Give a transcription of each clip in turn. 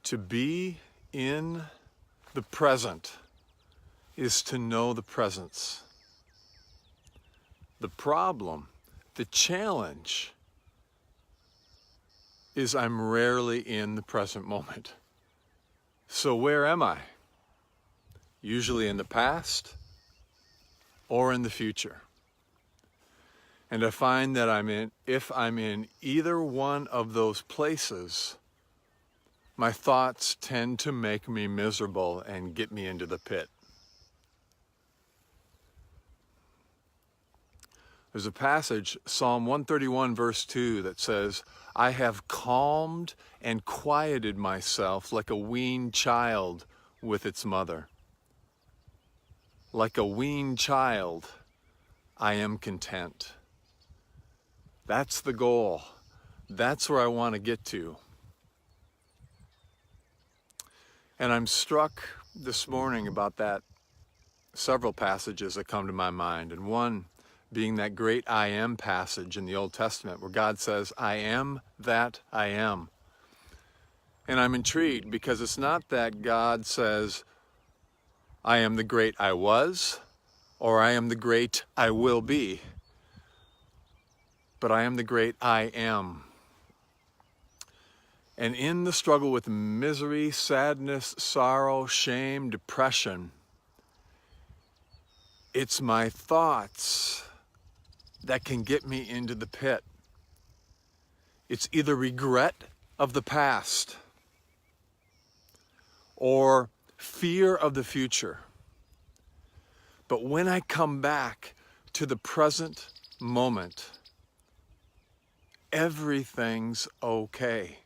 To be in the present is to know the presence. The problem, the challenge, is I'm rarely in the present moment. So where am I? Usually in the past or in the future. And I find that if I'm in either one of those places, my thoughts tend to make me miserable and get me into the pit. There's a passage, Psalm 131 verse 2, that says, I have calmed and quieted myself like a weaned child with its mother. Like a weaned child, I am content. That's the goal. That's where I want to get to. And I'm struck this morning about that, several passages that come to my mind, and one being that great I am passage in the Old Testament where God says, I am that I am. And I'm intrigued because it's not that God says, I am the great I was, or I am the great I will be, but I am the great I am. And in the struggle with misery, sadness, sorrow, shame, depression, it's my thoughts that can get me into the pit. It's either regret of the past or fear of the future. But when I come back to the present moment, everything's okay.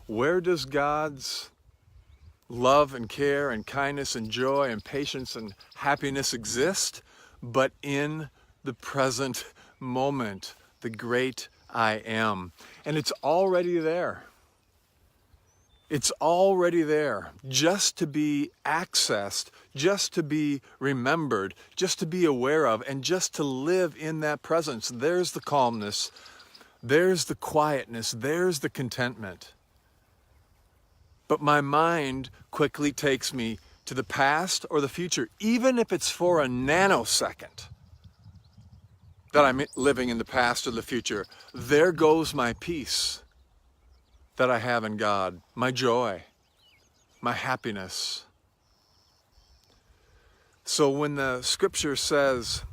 Where does God's love and care and kindness and joy and patience and happiness exist? But in the present moment, the great I am. And it's already there. It's already there, just to be accessed, just to be remembered, just to be aware of, and just to live in that presence. There's the calmness, there's the quietness, there's the contentment. But my mind quickly takes me to the past or the future, even if it's for a nanosecond that I'm living in the past or the future. There goes my peace that I have in God, my joy, my happiness. So when the scripture says,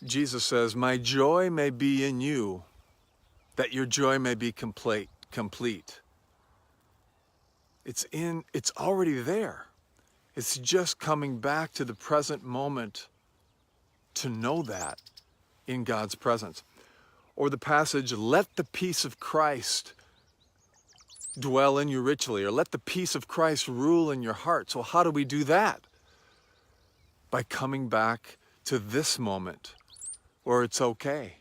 Jesus says, my joy may be in you, that your joy may be complete. It's already there. It's just coming back to the present moment to know that in God's presence. Or the passage, let the peace of Christ dwell in you richly, or let the peace of Christ rule in your heart. So how do we do that? By coming back to this moment where it's okay.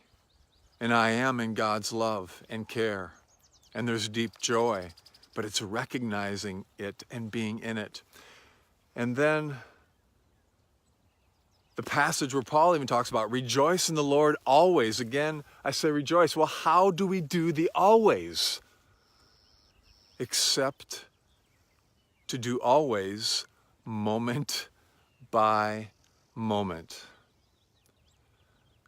And I am in God's love and care. And there's deep joy, but it's recognizing it and being in it. And then the passage where Paul even talks about rejoice in the Lord always. Again, I say rejoice. Well, how do we do the always? Except to do always moment by moment.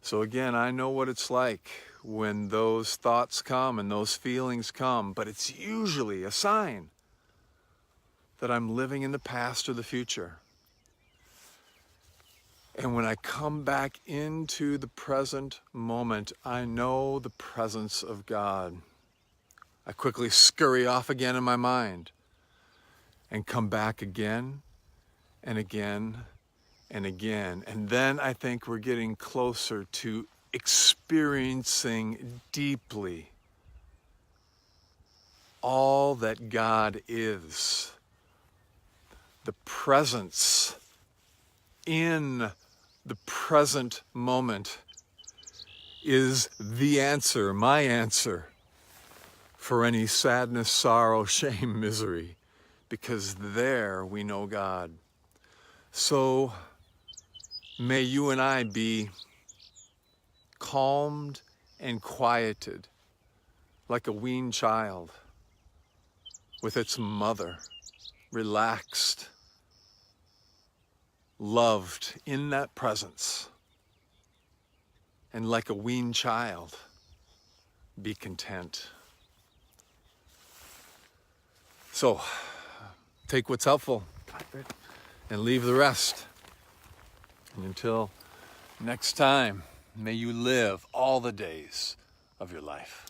So again, I know what it's like when those thoughts come and those feelings come, but it's usually a sign that I'm living in the past or the future. And when I come back into the present moment, I know the presence of God. I quickly scurry off again in my mind and come back again and again and again. And then I think we're getting closer to experiencing deeply all that God is. The presence in the present moment is the answer, my answer, for any sadness, sorrow, shame, misery, because there we know God. So may you and I be calmed and quieted like a weaned child with its mother, relaxed, loved in that presence, and like a weaned child, be content. So, take what's helpful and leave the rest. And until next time, may you live all the days of your life.